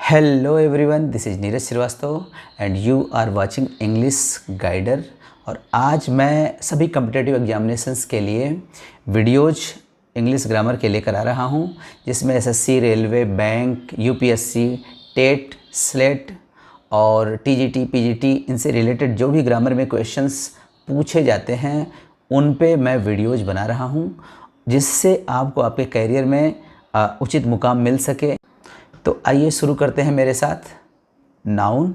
Hello everyone, this is Neeraj Srivastava and you are watching English Guider. और आज मैं सभी कम्पिटिटिव एग्जामिनेशंस के लिए वीडियोज इंग्लिश ग्रामर के लेकर आ रहा हूं, जिसमें SSC, railway, bank, UPSC, TET, SLET और टीजीटी, पीजीटी इनसे रिलेटेड जो भी ग्रामर में क्वेश्चंस पूछे जाते हैं उन पे मैं वीडियोज बना रहा हूं, जिससे आपको आपके करियर में उचित मुकाम मिल सके। तो आइए शुरू करते हैं मेरे साथ नाउन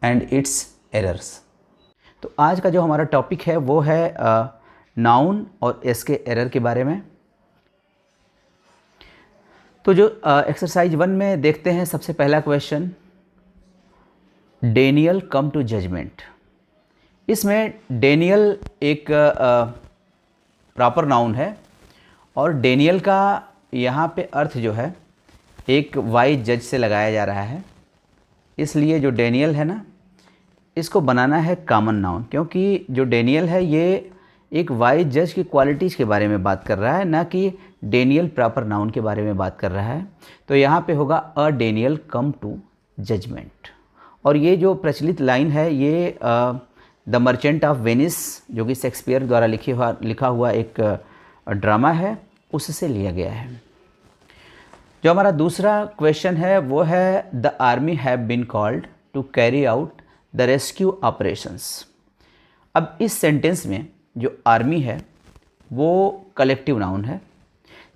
एंड इट्स एरर्स। तो आज का जो हमारा टॉपिक है वो है नाउन और इसके एरर के बारे में। तो जो एक्सरसाइज 1 में देखते हैं, सबसे पहला question, Daniel come to judgement. इसमें डेनियल एक प्रॉपर नाउन है और डेनियल का यहाँ पे अर्थ जो है एक वाइज जज से लगाया जा रहा है। इसलिए जो डेनियल है ना, इसको बनाना है कॉमन नाउन, क्योंकि जो डेनियल है ये एक वाइज जज की क्वालिटीज़ के बारे में बात कर रहा है, ना कि डेनियल प्रॉपर नाउन के बारे में बात कर रहा है। तो यहाँ पे होगा अ डेनियल कम टू जजमेंट। और ये जो प्रचलित लाइन है ये द मर्चेंट ऑफ वेनिस, जो कि शेक्सपियर द्वारा लिखा हुआ एक ड्रामा है, उससे लिया गया है। जो हमारा दूसरा क्वेश्चन है वो है the army have been called to carry out the rescue operations. अब इस सेंटेंस में जो आर्मी है वो कलेक्टिव नाउन है।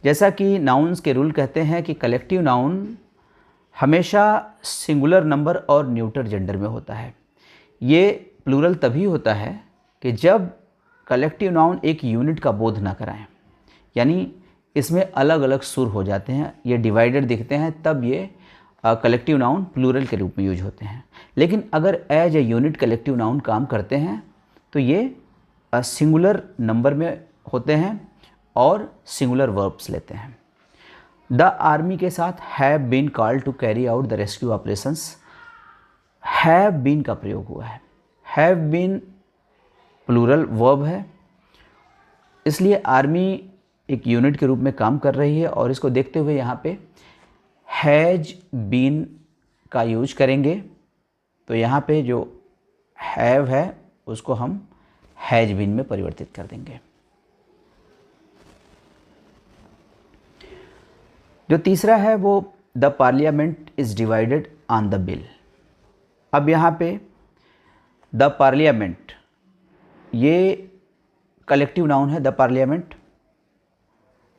जैसा कि नाउन्स के रूल कहते हैं कि कलेक्टिव नाउन हमेशा सिंगुलर नंबर और न्यूटर जेंडर में होता है। ये प्लूरल तभी होता है कि जब कलेक्टिव नाउन एक यूनिट का बोध ना कराएं, यानी इसमें अलग अलग सुर हो जाते हैं, ये डिवाइडेड दिखते हैं, तब ये कलेक्टिव नाउन प्लूरल के रूप में यूज होते हैं। लेकिन अगर as a unit collective noun काम करते हैं तो ये सिंगुलर नंबर में होते हैं और सिंगुलर वर्ब्स लेते हैं। द आर्मी के साथ have been called to carry out the rescue operations. Have been का प्रयोग हुआ है। हैव बीन प्लूरल वर्ब है, इसलिए आर्मी एक यूनिट के रूप में काम कर रही है और इसको देखते हुए यहाँ पे हैज बीन का यूज करेंगे। तो यहाँ पे जो हैव है उसको हम हैज बीन में परिवर्तित कर देंगे। जो तीसरा है वो the parliament is divided on the bill. अब यहाँ पे द पार्लियामेंट ये कलेक्टिव नाउन है। द पार्लियामेंट,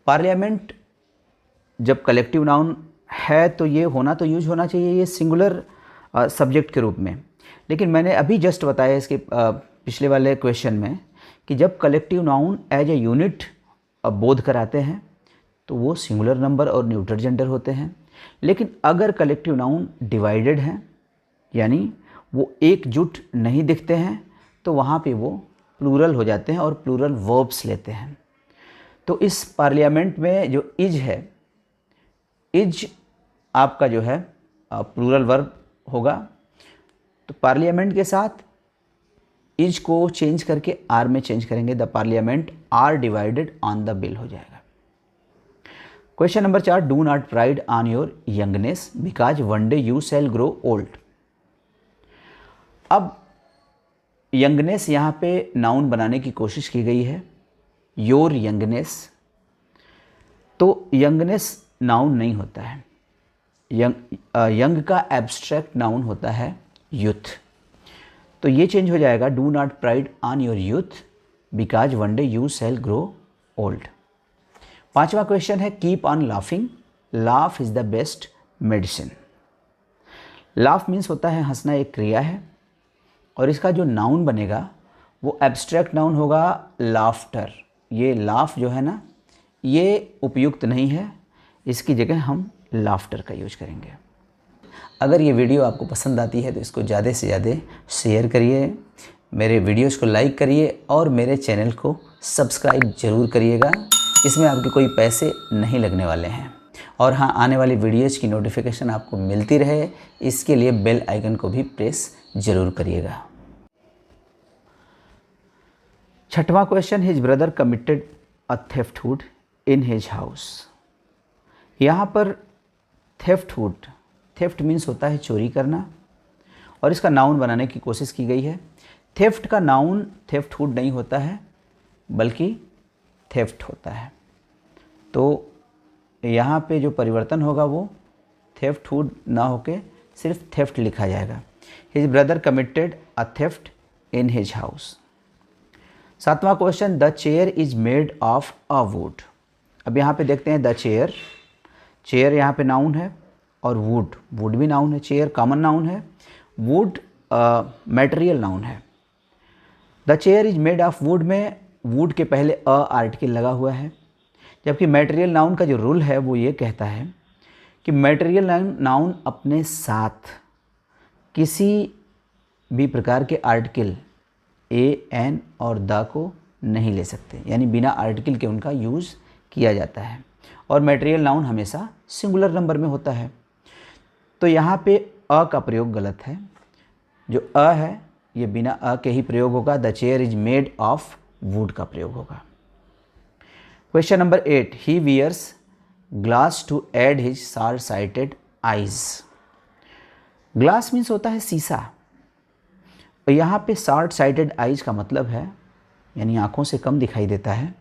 पार्लियामेंट जब कलेक्टिव नाउन है तो ये होना तो यूज होना चाहिए ये सिंगुलर सब्जेक्ट के रूप में। लेकिन मैंने अभी जस्ट बताया इसके पिछले वाले क्वेश्चन में कि जब collective noun as a unit बोध कराते हैं तो वो सिंगुलर नंबर और न्यूटर जेंडर होते हैं। लेकिन अगर कलेक्टिव नाउन डिवाइडेड हैं, यानी वो एकजुट नहीं दिखते हैं, तो वहाँ पे वो प्लूरल हो जाते हैं और प्लूरल वर्ब्स लेते हैं। तो इस पार्लियामेंट में जो इज है, इज आपका जो है प्लूरल वर्ब होगा। तो पार्लियामेंट के साथ इज को चेंज करके आर में चेंज करेंगे। The parliament are divided on the bill हो जाएगा। Question number 4, do not pride on your youngness because one day you shall grow old. अब यंगनेस यहाँ पे नाउन बनाने की कोशिश की गई है, योर यंगनेस। तो यंगनेस नाउन नहीं होता है। यंग का एब्स्ट्रैक्ट नाउन होता है यूथ। तो ये चेंज हो जाएगा, do not pride on your youth because one day you shall grow old. पांचवा क्वेश्चन है keep on laughing, laugh is the best medicine. Laugh means होता है हंसना, एक क्रिया है और इसका जो नाउन बनेगा वो एब्स्ट्रैक्ट नाउन होगा लाफ्टर। ये लाफ जो है ना, ये उपयुक्त नहीं है, इसकी जगह हम लाफ्टर का यूज करेंगे। अगर ये वीडियो आपको पसंद आती है तो इसको ज़्यादा से ज़्यादा शेयर करिए, मेरे वीडियोस को लाइक करिए और मेरे चैनल को सब्सक्राइब ज़रूर करिएगा। इसमें आपके कोई पैसे नहीं लगने वाले हैं। और हाँ, आने वाली वीडियोज़ की नोटिफिकेशन आपको मिलती रहे, इसके लिए बेल आइकन को भी प्रेस ज़रूर करिएगा। छठवां question, his brother committed a thefthood in his house. यहाँ पर थेफ्टहुड थेफ्ट मीन्स होता है चोरी करना, और इसका नाउन बनाने की कोशिश की गई है। थेफ्ट का नाउन थेफ्टहुड नहीं होता है बल्कि थेफ्ट होता है। तो यहाँ पे जो परिवर्तन होगा वो थेफ्टहुड ना होके सिर्फ थेफ्ट लिखा जाएगा। His brother committed a theft in his house. 7वां question, the chair is made of a wood. अब यहाँ पे देखते हैं द चेयर, चेयर यहाँ पे नाउन है और वुड, वुड भी नाउन है, चेयर कॉमन नाउन है, वुड मटेरियल नाउन है। The chair is made of would में वुड के पहले अ आर्टिकल लगा हुआ है, जबकि मटेरियल नाउन का जो रूल है वो ये कहता है कि मटेरियल नाउन अपने साथ किसी भी प्रकार के आर्टिकल ए, एन और द को नहीं ले सकते, यानी बिना आर्टिकल के उनका यूज़ किया जाता है, और मटेरियल नाउन हमेशा सिंगुलर नंबर में होता है। तो यहाँ पे अ का प्रयोग गलत है, जो अ है ये बिना अ के ही प्रयोग होगा। The chair is made of wood का प्रयोग होगा। Question number 8, he wears glass to aid his short sighted eyes. Glass means होता है शीशा, और यहाँ पे शार्ट साइटेड आइज का मतलब है यानी आँखों से कम दिखाई देता है।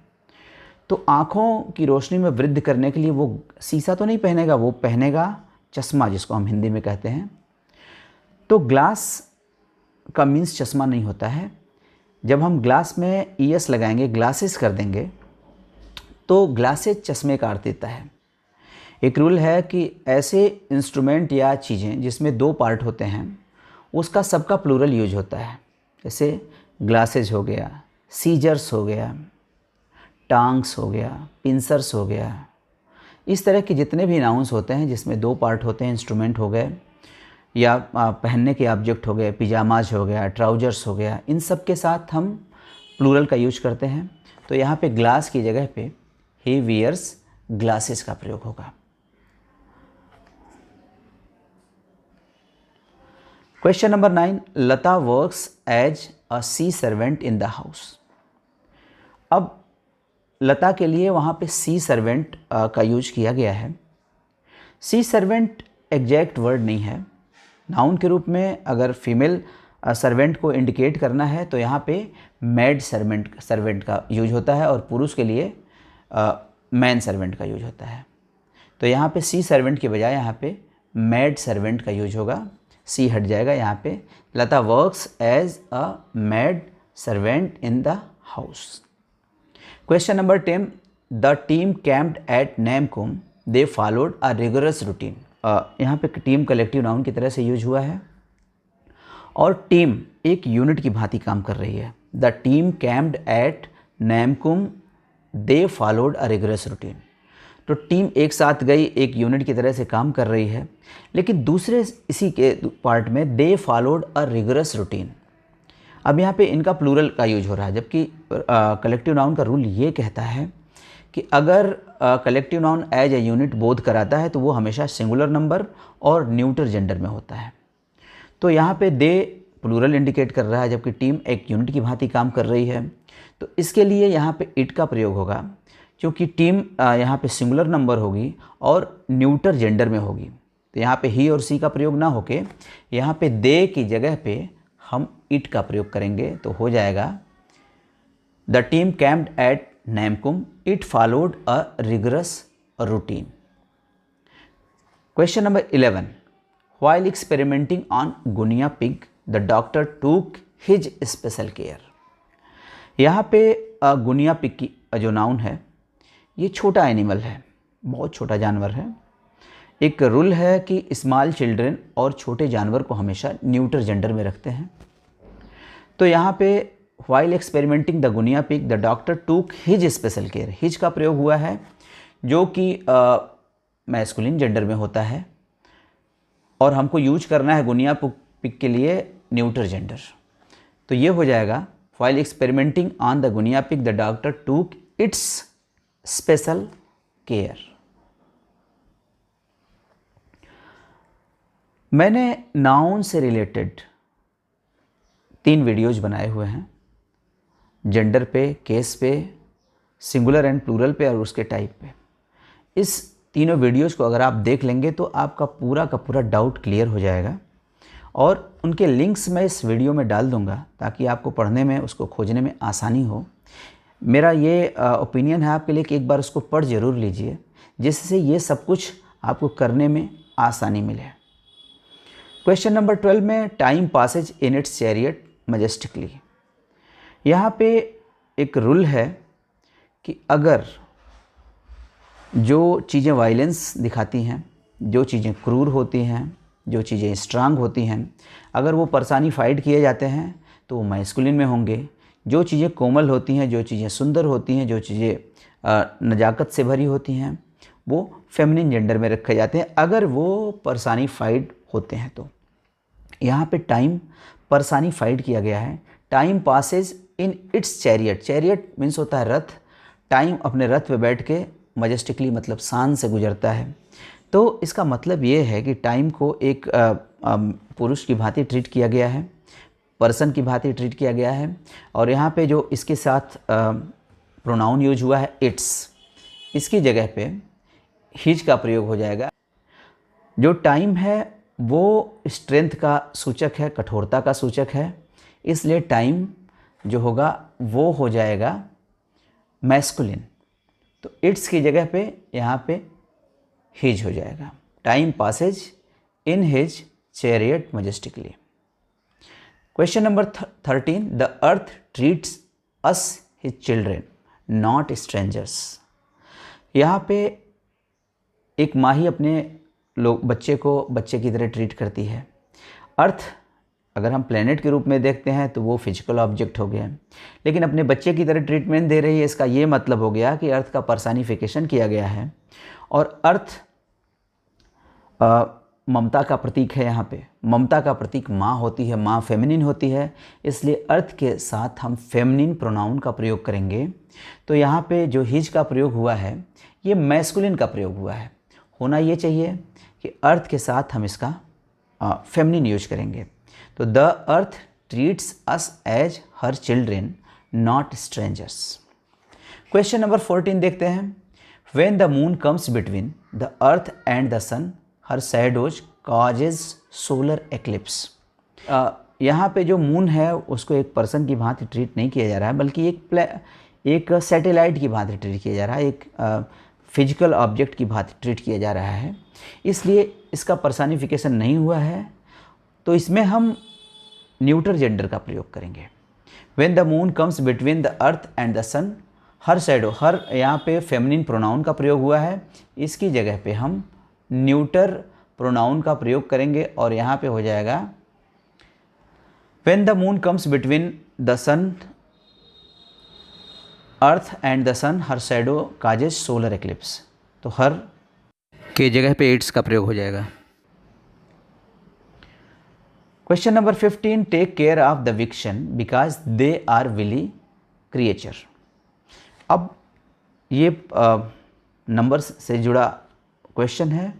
तो आँखों की रोशनी में वृद्धि करने के लिए वो शीशा तो नहीं पहनेगा, वो पहनेगा चश्मा, जिसको हम हिंदी में कहते हैं। तो ग्लास का मीन्स चश्मा नहीं होता है। जब हम ग्लास में ईएस लगाएंगे, ग्लासेस कर देंगे, तो ग्लासेस चश्मे का अर्थ देता है। एक रूल है कि ऐसे इंस्ट्रूमेंट या चीज़ें जिसमें 2 पार्ट होते हैं उसका सबका प्लूरल यूज होता है। जैसे ग्लासेज हो गया, सीजर्स हो गया, टांग्स हो गया, पिंसर्स हो गया। इस तरह के जितने भी नाउंस होते हैं जिसमें 2 पार्ट होते हैं, इंस्ट्रूमेंट हो गए या पहनने के ऑब्जेक्ट हो गए, पिजामाज हो गया, ट्राउजर्स हो गया, इन सब के साथ हम प्लूरल का यूज करते हैं। तो यहाँ पे ग्लास की जगह पे ही वियर्स ग्लासेस का प्रयोग होगा। Question number 9, Lata works as a sea servant in the house. अब लता के लिए वहाँ पे सी सर्वेंट का यूज किया गया है। सी सर्वेंट एग्जैक्ट वर्ड नहीं है। नाउन के रूप में अगर फीमेल सर्वेंट को इंडिकेट करना है तो यहाँ पे मैड सर्वेंट का यूज होता है, और पुरुष के लिए मैन सर्वेंट का यूज होता है। तो यहाँ पे सी सर्वेंट के बजाय यहाँ पे मैड सर्वेंट का यूज होगा, सी हट जाएगा। यहाँ पे Lata works as a maid servant in the house. Question number 10, the team camped at Namkum, they followed a rigorous routine. यहाँ पे टीम कलेक्टिव नाउन की तरह से यूज हुआ है, और टीम एक यूनिट की भांति काम कर रही है। The team camped at Namkum, they followed a rigorous routine. तो टीम एक साथ गई, एक यूनिट की तरह से काम कर रही है, लेकिन दूसरे इसी के पार्ट में दे फॉलोड अ रिगरस रूटीन। अब यहाँ पे इनका प्लूरल का यूज हो रहा है, जबकि कलेक्टिव नाउन का रूल ये कहता है कि अगर collective noun as a unit बोध कराता है तो वो हमेशा सिंगुलर नंबर और न्यूटर जेंडर में होता है। तो यहाँ पे दे प्लूरल इंडिकेट कर रहा है, जबकि टीम एक यूनिट की भांति काम कर रही है। तो इसके लिए यहाँ पे इट का प्रयोग होगा, क्योंकि टीम यहाँ पे सिंगुलर नंबर होगी और न्यूटर जेंडर में होगी। तो यहाँ पे ही और सी का प्रयोग ना होके यहाँ पे दे की जगह पे हम इट का प्रयोग करेंगे, तो हो जाएगा the team camped at Namkum, it followed a rigorous routine. Question number 11, while experimenting on guinea pig, the doctor took his special care. यहाँ पे गुनिया पिग की जो नाउन है ये छोटा एनिमल है, बहुत छोटा जानवर है। एक रूल है कि स्मॉल चिल्ड्रन और छोटे जानवर को हमेशा न्यूटर जेंडर में रखते हैं। तो यहाँ पे while experimenting the guinea pig, the doctor took his special care. His का प्रयोग हुआ है जो कि मैस्कुलिन जेंडर में होता है, और हमको यूज करना है गुनिया पिग के लिए न्यूटर जेंडर। तो ये हो जाएगा while experimenting on the guinea pig, the doctor took its special care. मैंने नाउन से रिलेटेड 3 वीडियोज बनाए हुए हैं, जेंडर पे, केस पे, सिंगुलर एंड प्लूरल पे और उसके टाइप पे। इस तीनों वीडियोज़ को अगर आप देख लेंगे तो आपका पूरा का पूरा डाउट क्लियर हो जाएगा। और उनके लिंक्स मैं इस वीडियो में डाल दूंगा ताकि आपको पढ़ने में, उसको खोजने में आसानी हो। मेरा ये ओपिनियन है आपके लिए कि एक बार उसको पढ़ ज़रूर लीजिए, जिससे ये सब कुछ आपको करने में आसानी मिले। क्वेश्चन नंबर 12 में time passes in its chariot majestically. यहाँ पे एक रूल है कि अगर जो चीज़ें वायलेंस दिखाती हैं, जो चीज़ें क्रूर होती हैं, जो चीज़ें स्ट्रांग होती हैं, अगर वो पर्सनिफाइड किए जाते हैं तो वो मैस्कुलिन में होंगे। जो चीज़ें कोमल होती हैं, जो चीज़ें सुंदर होती हैं, जो चीज़ें नज़ाकत से भरी होती हैं, वो फेमिनिन जेंडर में रखे जाते हैं अगर वो पर्सनिफाइड होते हैं। तो यहाँ पे टाइम पर्सनिफाइड किया गया है। Time passes in its chariot. Chariot means होता है रथ। टाइम अपने रथ पे बैठ के मजेस्टिकली मतलब शान से गुजरता है। तो इसका मतलब ये है कि टाइम को एक पुरुष की भांति ट्रीट किया गया है, पर्सन की भांति ट्रीट किया गया है। और यहाँ पे जो इसके साथ प्रोनाउन यूज हुआ है इट्स, इसकी जगह पे हिज का प्रयोग हो जाएगा। जो टाइम है वो स्ट्रेंथ का सूचक है, कठोरता का सूचक है, इसलिए टाइम जो होगा वो हो जाएगा मैस्कुलिन। तो इट्स की जगह पे यहाँ पे हिज हो जाएगा। Time passes in his chariot majestically. Question number 13, the earth treats us his children not strangers. यहाँ पे एक माँ ही अपने बच्चे को बच्चे की तरह ट्रीट करती है। अर्थ अगर हम प्लेनेट के रूप में देखते हैं तो वो फिजिकल ऑब्जेक्ट हो गया, लेकिन अपने बच्चे की तरह ट्रीटमेंट दे रही है। इसका ये मतलब हो गया कि अर्थ का पर्सनिफिकेशन किया गया है और अर्थ ममता का प्रतीक है। यहाँ पे ममता का प्रतीक माँ होती है, माँ फेमिनिन होती है, इसलिए अर्थ के साथ हम फेमिनिन प्रोनाउन का प्रयोग करेंगे। तो यहाँ पे जो हिज का प्रयोग हुआ है ये मैस्कुलिन का प्रयोग हुआ है। होना ये चाहिए कि अर्थ के साथ हम इसका फेमिनिन यूज करेंगे। तो the earth treats us as her children not strangers. Question number 14 देखते हैं। When the moon comes between the earth and the sun her shadows causes solar eclipse. यहाँ पे जो मून है उसको एक पर्सन की भांति ट्रीट नहीं किया जा रहा है, बल्कि एक सैटेलाइट की भांति ट्रीट किया जा रहा है, एक फिजिकल ऑब्जेक्ट की भांति ट्रीट किया जा रहा है, इसलिए इसका पर्सनिफिकेशन नहीं हुआ है। तो इसमें हम न्यूट्रल जेंडर का प्रयोग करेंगे। When the moon comes between the earth and the sun her shadow, her यहाँ पे फेमिनिन प्रोनाउन का प्रयोग हुआ है, इसकी जगह पे हम न्यूटर प्रोनाउन का प्रयोग करेंगे और यहाँ पे हो जाएगा when the moon comes between the sun earth and the sun her shadow causes solar eclipse. तो हर के जगह पे इट्स का प्रयोग हो जाएगा। Question number 15, take care of the vixen because they are wily creature. अब ये नंबर्स से जुड़ा क्वेश्चन है।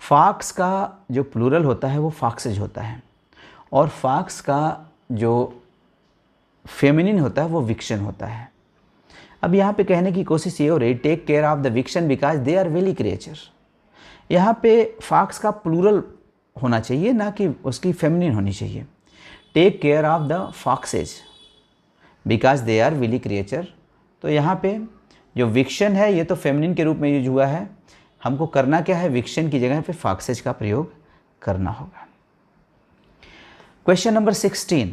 फॉक्स का जो प्लूरल होता है वो फॉक्सेज होता है और फॉक्स का जो फेमिनिन होता है वो विक्शन होता है। अब यहाँ पे कहने की कोशिश ये हो रही, take care of the vixen because they are wily creature. यहाँ पे फॉक्स का प्लूरल होना चाहिए, ना कि उसकी फेमिनिन होनी चाहिए। Take care of the foxes because they are wily creature. तो यहाँ पे जो विक्शन है ये तो फेमिनिन के रूप में यूज हुआ है, हमको करना क्या है, विक्शन की जगह पे फॉक्सेज का प्रयोग करना होगा। Question number 16,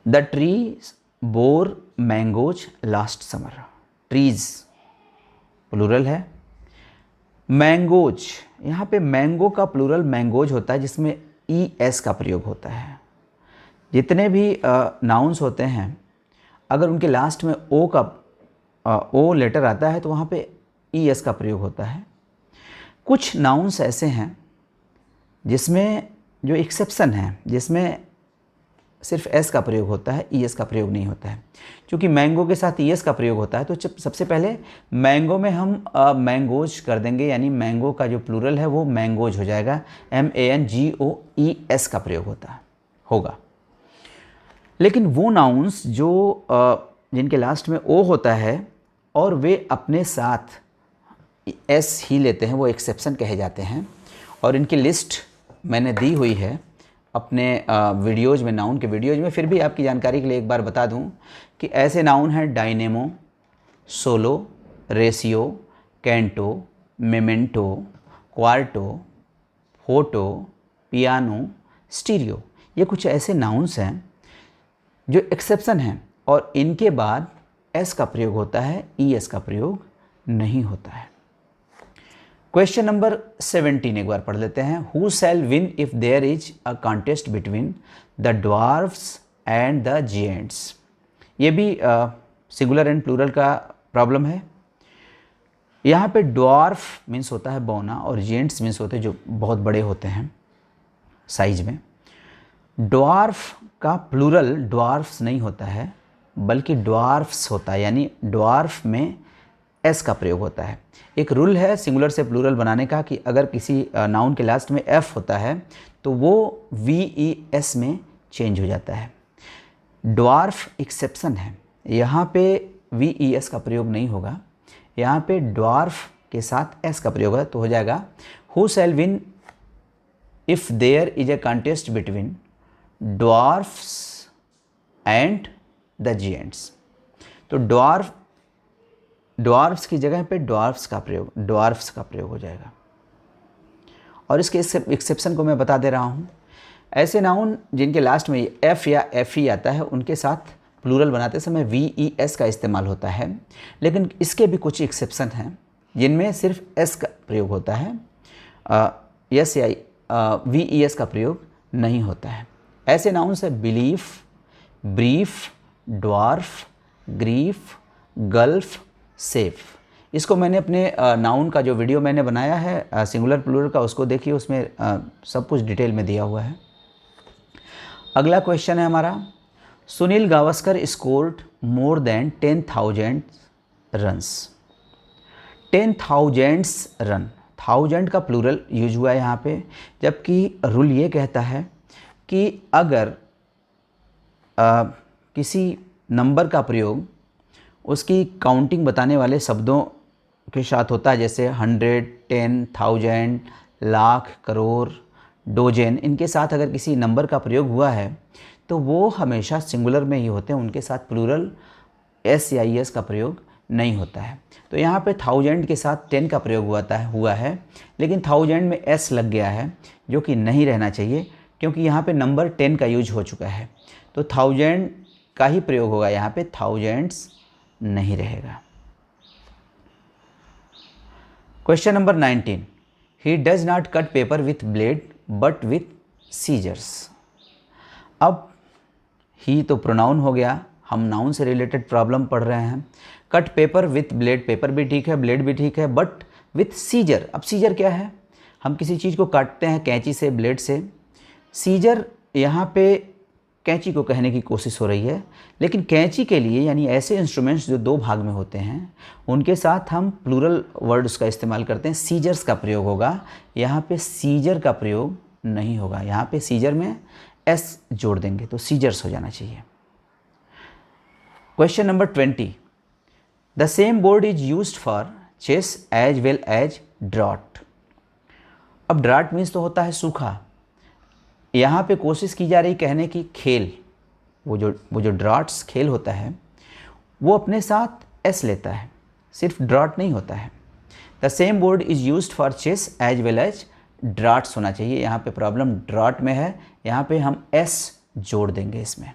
the trees bore mangoes last summer. Trees plural है, मैंगोज, यहाँ पे मैंगो का प्लूरल मैंगोज होता है जिसमें ES का प्रयोग होता है। जितने भी नाउन्स होते हैं अगर उनके लास्ट में ओ लेटर आता है तो वहाँ पे ES का प्रयोग होता है। कुछ नाउन्स ऐसे हैं जिसमें जो एक्सेप्शन है, जिसमें सिर्फ S का प्रयोग होता है, ES का प्रयोग नहीं होता है। क्योंकि मैंगो के साथ ES का प्रयोग होता है तो सबसे पहले मैंगो में हम मैंगोज कर देंगे, यानी मैंगो का जो प्लूरल है वो मैंगोज हो जाएगा। MANGOES का प्रयोग होगा। लेकिन वो नाउन्स जो जिनके लास्ट में O होता है और वे अपने साथ एस ही लेते हैं वो एक्सेप्शन कहे जाते हैं, और इनकी लिस्ट मैंने दी हुई है अपने वीडियोज़ में, नाउन के वीडियोज़ में। फिर भी आपकी जानकारी के लिए एक बार बता दूं कि ऐसे नाउन हैं dynamo, solo, ratio, canto, memento, quarto, photo, piano, stereo. ये कुछ ऐसे नाउन्स हैं जो एक्सेप्शन हैं और इनके बाद एस का प्रयोग होता है, ई एस का प्रयोग नहीं होता है। क्वेश्चन नंबर 17 एक बार पढ़ लेते हैं। Who shall win if there is a contest between the dwarfs and the giants. ये भी सिंगुलर एंड प्लूरल का प्रॉब्लम है। यहाँ पे ड्वार्फ मीन्स होता है बौना और जिएंट्स मीन्स होते हैं जो बहुत बड़े होते हैं साइज में। ड्वार्फ का प्लूरल ड्वार्फ्स नहीं होता है बल्कि ड्वार्फ्स होता है, यानी ड्वार्फ में एस का प्रयोग होता है। एक रूल है सिंगुलर से प्लूरल बनाने का कि अगर किसी नाउन के लास्ट में एफ होता है तो वो वी ई एस में चेंज हो जाता है। ड्वार्फ एक्सेप्शन है, यहाँ पे वी ई एस का प्रयोग नहीं होगा, यहाँ पे ड्वार्फ के साथ एस का प्रयोग है, तो हो जाएगा who shall win if there is a contest between dwarfs and the giants. तो ड्वार्फ्स की जगह पे ड्वार्फ्स का प्रयोग हो जाएगा। और इसके एक्सेप्शन को मैं बता दे रहा हूँ। ऐसे नाउन जिनके लास्ट में एफ या एफ ई आता है उनके साथ प्लूरल बनाते समय वी ई एस का इस्तेमाल होता है, लेकिन इसके भी कुछ एक्सेप्शन हैं जिनमें सिर्फ एस का प्रयोग होता है, एस या वी ई एस का प्रयोग नहीं होता है। ऐसे नाउन्स है belief, brief, dwarf, grief, gulf, safe. इसको मैंने अपने नाउन का जो वीडियो मैंने बनाया है सिंगुलर प्लूरल का, उसको देखिए, उसमें सब कुछ डिटेल में दिया हुआ है। अगला क्वेश्चन है हमारा, Sunil Gavaskar scored more than 10,000 runs. 10,000 run, 1000 का प्लूरल यूज हुआ है यहाँ पे, जबकि रूल ये कहता है कि अगर किसी नंबर का प्रयोग उसकी काउंटिंग बताने वाले शब्दों के साथ होता है, जैसे 100, 10, 1000, लाख, करोड़, डोजेन, इनके साथ अगर किसी नंबर का प्रयोग हुआ है तो वो हमेशा सिंगुलर में ही होते हैं, उनके साथ प्लूरल एस या ई एस का प्रयोग नहीं होता है। तो यहाँ पे 1000 के साथ 10 का प्रयोग हुआ है, लेकिन 1000 में एस लग गया है जो कि नहीं रहना चाहिए, क्योंकि यहाँ पे नंबर 10 का यूज हो चुका है। तो 1000 का ही प्रयोग होगा, यहाँ पे थाउजेंड्स नहीं रहेगा। Question number 19, he does not cut paper with blade but with scissors. अब ही तो प्रोनाउन हो गया, हम नाउन से रिलेटेड प्रॉब्लम पढ़ रहे हैं। Cut paper with blade, paper भी ठीक है, ब्लेड भी ठीक है, बट विथ सीजर। अब सीजर क्या है? हम किसी चीज़ को काटते हैं कैंची से, ब्लेड से। सीजर यहाँ पे कैंची को कहने की कोशिश हो रही है, लेकिन कैंची के लिए यानी ऐसे इंस्ट्रूमेंट्स जो दो भाग में होते हैं उनके साथ हम प्लूरल वर्ड्स का इस्तेमाल करते हैं, सीजर्स का प्रयोग होगा। यहाँ पे सीजर का प्रयोग नहीं होगा, यहाँ पे सीजर में एस जोड़ देंगे तो सीजर्स हो जाना चाहिए। Question number 20, the same board is used for chess as well as draught. अब ड्रॉट मीन्स तो होता है सूखा, यहाँ पे कोशिश की जा रही कहने की खेल, वो जो ड्रॉट्स खेल होता है वो अपने साथ एस लेता है, सिर्फ ड्रॉट नहीं होता है। The same board is used for chess as well as draughts होना चाहिए, यहाँ पे प्रॉब्लम ड्रॉट में है, यहाँ पे हम एस जोड़ देंगे इसमें।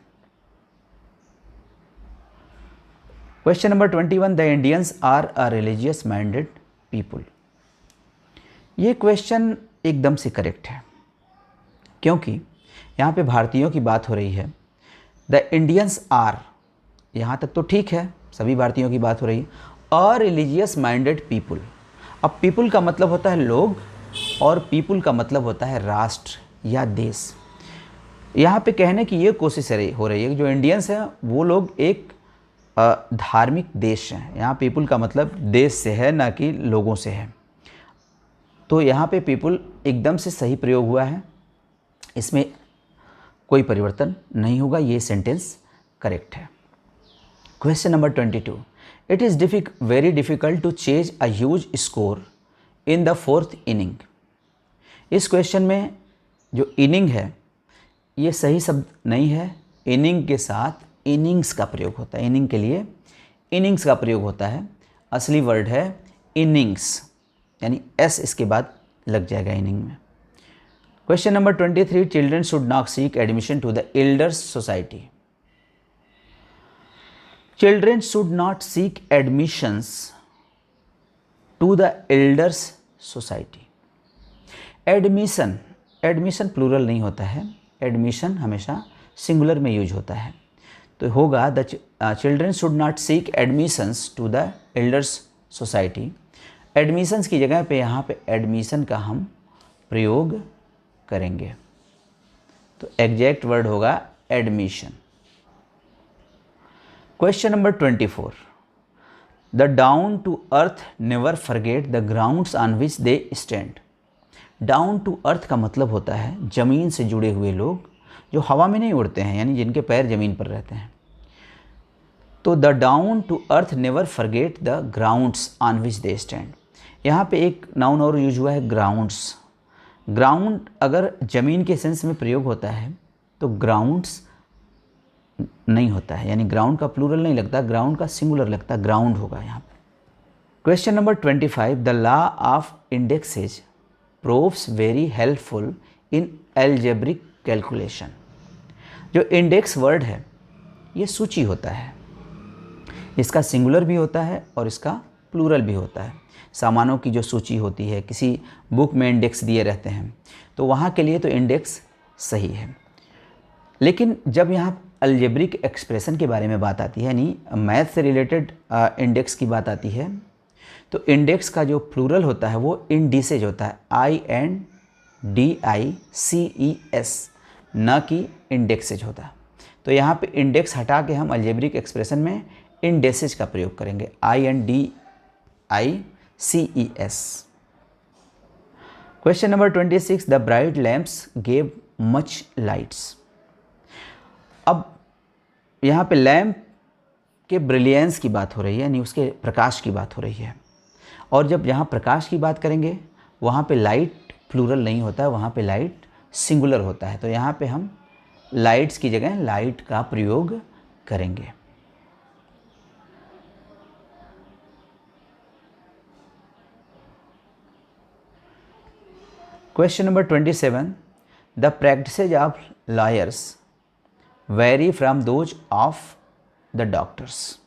Question number 21, the Indians are a religious minded people. ये क्वेश्चन एकदम से करेक्ट है, क्योंकि यहाँ पे भारतीयों की बात हो रही है। द इंडियंस आर, यहाँ तक तो ठीक है, सभी भारतीयों की बात हो रही है। अ रिलीजियस माइंडेड पीपुल, अब पीपुल का मतलब होता है लोग और पीपुल का मतलब होता है राष्ट्र या देश। यहाँ पे कहने की ये कोशिश हो रही है कि जो इंडियंस हैं वो लोग एक धार्मिक देश हैं। यहाँ पीपुल का मतलब देश से है, ना कि लोगों से है। तो यहाँ पे पीपुल एकदम से सही प्रयोग हुआ है, इसमें कोई परिवर्तन नहीं होगा, ये सेंटेंस करेक्ट है। Question number 22, it is very difficult to chase a huge score in the 4th inning. इस क्वेश्चन में जो इनिंग है ये सही शब्द नहीं है। इनिंग के साथ इनिंग्स का प्रयोग होता है, इनिंग के लिए इनिंग्स का प्रयोग होता है। असली वर्ड है इनिंग्स, यानी एस इसके बाद लग जाएगा इनिंग में। Question number 23, children should not seek admission to the elders society. Children should not seek admissions to the elders society. Admission, admission plural नहीं होता है, एडमिशन हमेशा सिंगुलर में यूज होता है। तो होगा the children should not seek admissions to the elders society. Admissions की जगह पे यहाँ पे एडमिशन का हम प्रयोग करेंगे, तो एग्जैक्ट वर्ड होगा admission. Question number 24, the down to earth never forget the grounds on which they stand. Down to earth का मतलब होता है ज़मीन से जुड़े हुए लोग जो हवा में नहीं उड़ते हैं, यानी जिनके पैर ज़मीन पर रहते हैं। तो the down to earth never forget the grounds on which they stand. यहाँ पे एक नाउन और यूज हुआ है ग्राउंड्स। ग्राउंड अगर ज़मीन के सेंस में प्रयोग होता है तो ग्राउंड्स नहीं होता है, यानी ग्राउंड का प्लूरल नहीं लगता, ग्राउंड का सिंगुलर लगता, ग्राउंड होगा यहाँ पे। Question number 25, the law of indexes proves very helpful in algebraic calculation. जो इंडेक्स वर्ड है ये सूची होता है, इसका सिंगुलर भी होता है और इसका प्लूरल भी होता है। सामानों की जो सूची होती है, किसी बुक में इंडेक्स दिए रहते हैं, तो वहाँ के लिए तो इंडेक्स सही है। लेकिन जब यहाँ अलजेब्रिक एक्सप्रेशन के बारे में बात आती है, यानी मैथ से रिलेटेड इंडेक्स की बात आती है, तो इंडेक्स का जो प्लूरल होता है वो इंडिसेज होता है, INDICES, न कि इंडेक्सेज होता है। तो यहाँ पे इंडेक्स हटा के हम अलजेब्रिक एक्सप्रेशन में इंडेसेज का प्रयोग करेंगे, INDICES। Question number 26, the bright lamps gave much lights. अब यहाँ पे लैम्प के ब्रिलियंस की बात हो रही है, यानी उसके प्रकाश की बात हो रही है। और जब यहाँ प्रकाश की बात करेंगे वहाँ पे लाइट प्लूरल नहीं होता है, वहाँ पे लाइट सिंगुलर होता है। तो यहाँ पे हम लाइट्स की जगह लाइट का प्रयोग करेंगे। Question number 27, the practices of lawyers very from those of the doctors.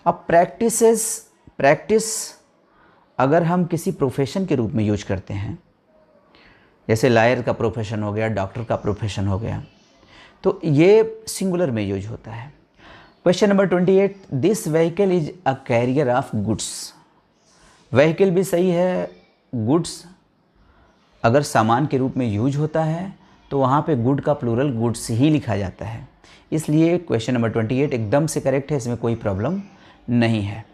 अब प्रैक्टिस अगर हम किसी प्रोफेशन के रूप में यूज करते हैं, जैसे लॉयर का प्रोफेशन हो गया, डॉक्टर का प्रोफेशन हो गया, तो ये सिंगुलर में यूज होता है। Question number 28, this vehicle is a carrier of goods. Vehicle भी सही है, गुड्स अगर सामान के रूप में यूज होता है तो वहाँ पे गुड का प्लूरल गुड्स ही लिखा जाता है, इसलिए क्वेश्चन नंबर 28 एकदम से करेक्ट है, इसमें कोई प्रॉब्लम नहीं है।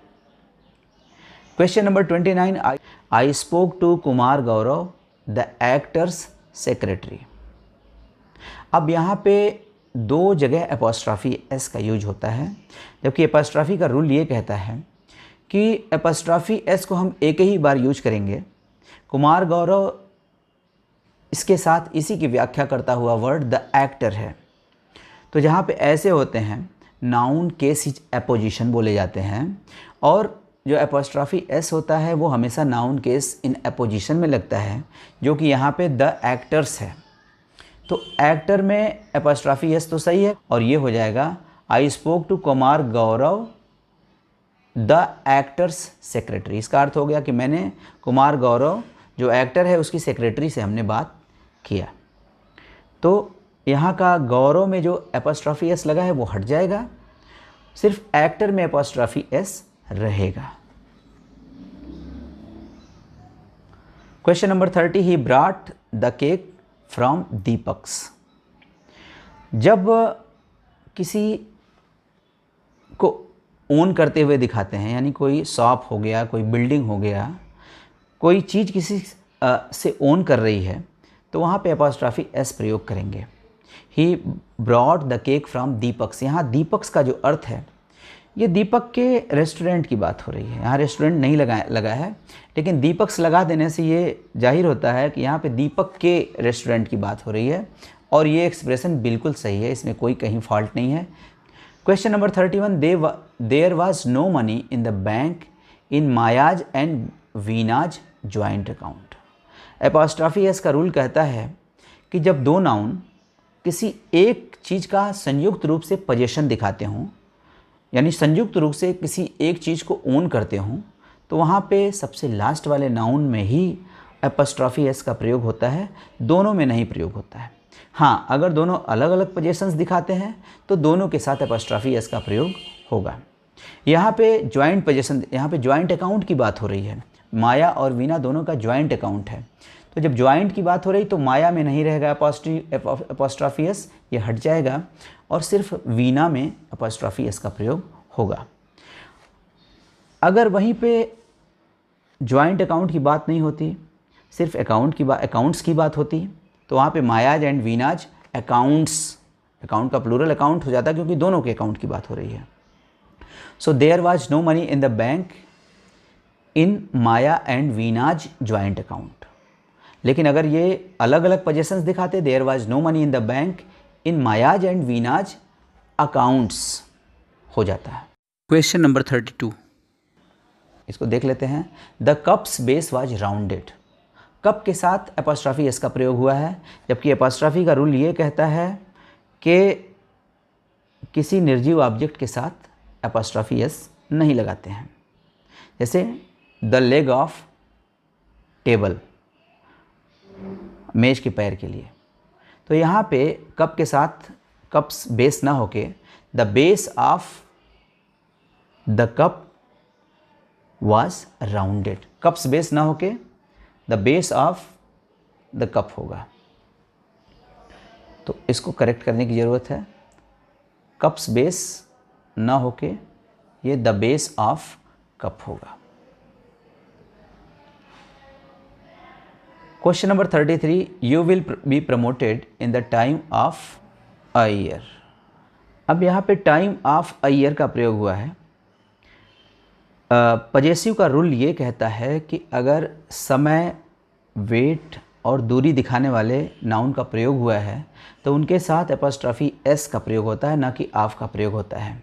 Question number 29, I spoke to Kumar Gaurav the actor's secretary. अब यहाँ पे दो जगह एपोस्ट्रॉफी एस का यूज होता है, जबकि एपोस्ट्रॉफी का रूल ये कहता है कि एपोस्ट्रॉफी एस को हम एक ही बार यूज करेंगे। कुमार गौरव इसके साथ इसी की व्याख्या करता हुआ वर्ड द एक्टर है। तो जहाँ पे ऐसे होते हैं नाउन केस इज एपोजिशन बोले जाते हैं, और जो एपोस्ट्रॉफी एस होता है वो हमेशा नाउन केस इन एपोजिशन में लगता है, जो कि यहाँ पे द एक्टर्स है। तो एक्टर में एपोस्ट्रॉफी एस तो सही है, और ये हो जाएगा I spoke to Kumar Gaurav the actor's secretary. इसका अर्थ हो गया कि मैंने कुमार गौरव जो एक्टर है उसकी सेक्रेटरी से हमने बात किया। तो यहाँ का गौरव में जो एपोस्ट्रॉफी एस लगा है वो हट जाएगा, सिर्फ एक्टर में एपोस्ट्रॉफी एस रहेगा। Question number 30, he brought the cake from Deepak's. जब किसी को ओन करते हुए दिखाते हैं, यानी कोई शॉप हो गया, कोई बिल्डिंग हो गया, कोई चीज़ किसी से ओन कर रही है, तो वहाँ पे एपोस्ट्रॉफी एस प्रयोग करेंगे। He brought the cake from Deepak's. यहाँ दीपक्स का जो अर्थ है ये दीपक के रेस्टोरेंट की बात हो रही है। यहाँ रेस्टोरेंट नहीं लगा है, लेकिन दीपक से लगा देने से ये जाहिर होता है कि यहाँ पे दीपक के रेस्टोरेंट की बात हो रही है, और ये एक्सप्रेशन बिल्कुल सही है, इसमें कोई कहीं फॉल्ट नहीं है। Question number 31, there was no money in the bank in Maya's and Veena's joint account. Apostrophe S का रूल कहता है कि जब दो नाउन किसी एक चीज़ का संयुक्त रूप से पोजीशन दिखाते हों, यानी संयुक्त रूप से किसी एक चीज़ को ओन करते हों, तो वहाँ पे सबसे लास्ट वाले नाउन में ही एपॉस्ट्रॉफी एस का प्रयोग होता है, दोनों में नहीं प्रयोग होता है। हाँ, अगर दोनों अलग अलग पोजीशंस दिखाते हैं तो दोनों के साथ एपॉस्ट्रॉफी एस का प्रयोग होगा। यहाँ पे जॉइंट पोजीशन, यहाँ पे जॉइंट अकाउंट की बात हो रही है। माया और वीना दोनों का जॉइंट अकाउंट है, तो जब जॉइंट की बात हो रही तो माया में नहीं रहेगा एपॉस्ट्रॉफी एस, ये हट जाएगा, और सिर्फ वीना में एपॉस्ट्रॉफी एस का प्रयोग होगा। अगर वहीं पे जॉइंट अकाउंट की बात नहीं होती, सिर्फ अकाउंट्स की बात होती, तो वहाँ पे Maya's and Veena's accounts, account का प्लूरल अकाउंट हो जाता, क्योंकि दोनों के अकाउंट की बात हो रही है। So there was no money in the bank in Maya and Veena's joint account. लेकिन अगर ये अलग अलग पोजीशंस दिखाते, there was no money in the bank in Maya's and Veena's accounts हो जाता है। क्वेश्चन नंबर 32, इसको देख लेते हैं। The cups base was rounded. Cup के साथ एपॉस्ट्रॉफी एस का प्रयोग हुआ है, जबकि एपॉस्ट्रॉफी का रूल ये कहता है कि किसी निर्जीव ऑब्जेक्ट के साथ एपॉस्ट्रॉफी एस नहीं लगाते हैं। जैसे द लेग ऑफ टेबल, मेज के पैर के लिए, तो यहाँ पे कप के साथ कप्स बेस ना होके the base of the cup was rounded, cups base ना होके the base of the cup होगा। तो इसको करेक्ट करने की ज़रूरत है। कप्स बेस ना होके ये द बेस ऑफ कप होगा। Question number 33, you will be promoted in the time of a year. अब यहाँ पे टाइम ऑफ अ ईयर का प्रयोग हुआ है। पजेसिव का रूल ये कहता है कि अगर समय, वेट और दूरी दिखाने वाले नाउन का प्रयोग हुआ है तो उनके साथ एपॉस्ट्रॉफी एस का प्रयोग होता है, ना कि ऑफ का प्रयोग होता है।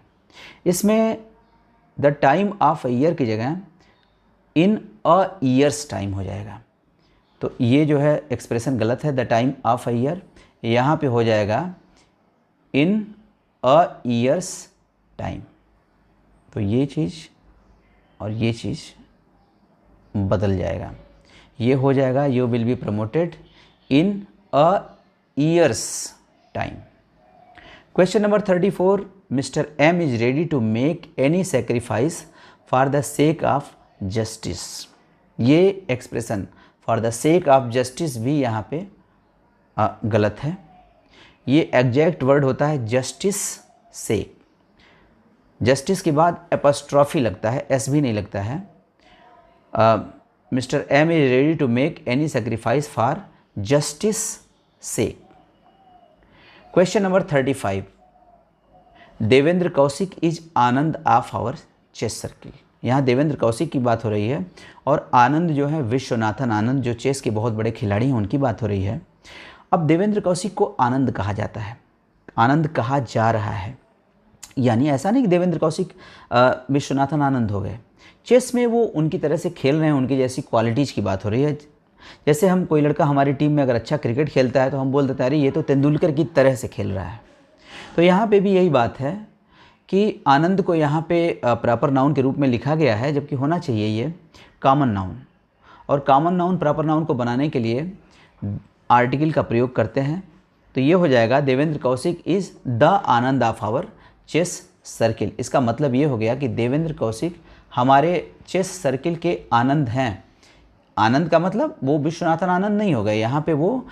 इसमें the time of a year की जगह इन अ ईयर्स टाइम हो जाएगा। तो ये जो है एक्सप्रेशन गलत है, the time of a year, यहाँ पे हो जाएगा इन अ ईयर्स टाइम। तो ये चीज़ और ये चीज़ बदल जाएगा, ये हो जाएगा you will be promoted in a year's time. Question number 34, mister M is ready to make any sacrifice for the sake of justice. ये expression for the sake of justice भी यहाँ पे गलत है। ये एग्जैक्ट वर्ड होता है justice सेक। Justice के बाद एपॉस्ट्रॉफी लगता है, एस भी नहीं लगता है। Mister M is ready to make any sacrifice for justice sake. Question number 35, Devendra Kaushik is Anand of our chess circle. यहाँ देवेंद्र कौशिक की बात हो रही है और आनंद जो है विश्वनाथन आनंद जो चेस के बहुत बड़े खिलाड़ी हैं उनकी बात हो रही है। अब देवेंद्र कौशिक को आनंद कहा जाता है, आनंद कहा जा रहा है, यानी ऐसा नहीं कि देवेंद्र कौशिक विश्वनाथन आनंद हो गए। चेस में वो उनकी तरह से खेल रहे हैं, उनकी जैसी क्वालिटीज़ की बात हो रही है। जैसे हम कोई लड़का हमारी टीम में अगर अच्छा क्रिकेट खेलता है तो हम बोल देते हैं अरे ये तो तेंदुलकर की तरह से खेल रहा है। तो यहाँ पे भी यही बात है कि आनंद को यहाँ पे प्रॉपर नाउन के रूप में लिखा गया है, जबकि होना चाहिए ये कॉमन नाउन। और कॉमन नाउन प्रॉपर नाउन को बनाने के लिए आर्टिकल का प्रयोग करते हैं। तो ये हो जाएगा Devendra Kaushik is the Anand of our chess circle. इसका मतलब ये हो गया कि देवेंद्र कौशिक हमारे चेस सर्किल के आनंद हैं। आनंद का मतलब वो विश्वनाथन आनंद नहीं हो गए, यहाँ पे वो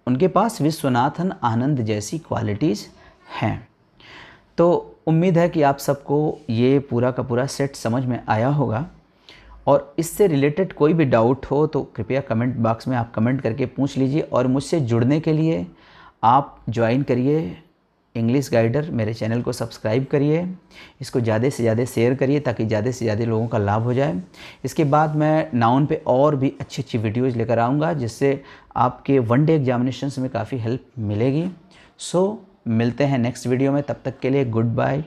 उनके पास विश्वनाथन आनंद जैसी क्वालिटीज़ हैं। तो उम्मीद है कि आप सबको ये पूरा का पूरा सेट समझ में आया होगा, और इससे रिलेटेड कोई भी डाउट हो तो कृपया कमेंट बॉक्स में आप कमेंट करके पूछ लीजिए। और मुझसे जुड़ने के लिए आप ज्वाइन करिए इंग्लिश गाइडर मेरे चैनल को सब्सक्राइब करिए, इसको ज़्यादा से ज़्यादा शेयर करिए ताकि ज़्यादा से ज़्यादा लोगों का लाभ हो जाए। इसके बाद मैं नाउन पे और भी अच्छी अच्छी वीडियोज़ लेकर आऊँगा जिससे आपके वन डे एग्जामिनेशंस में काफ़ी हेल्प मिलेगी। सो मिलते हैं नेक्स्ट वीडियो में, तब तक के लिए गुड बाय।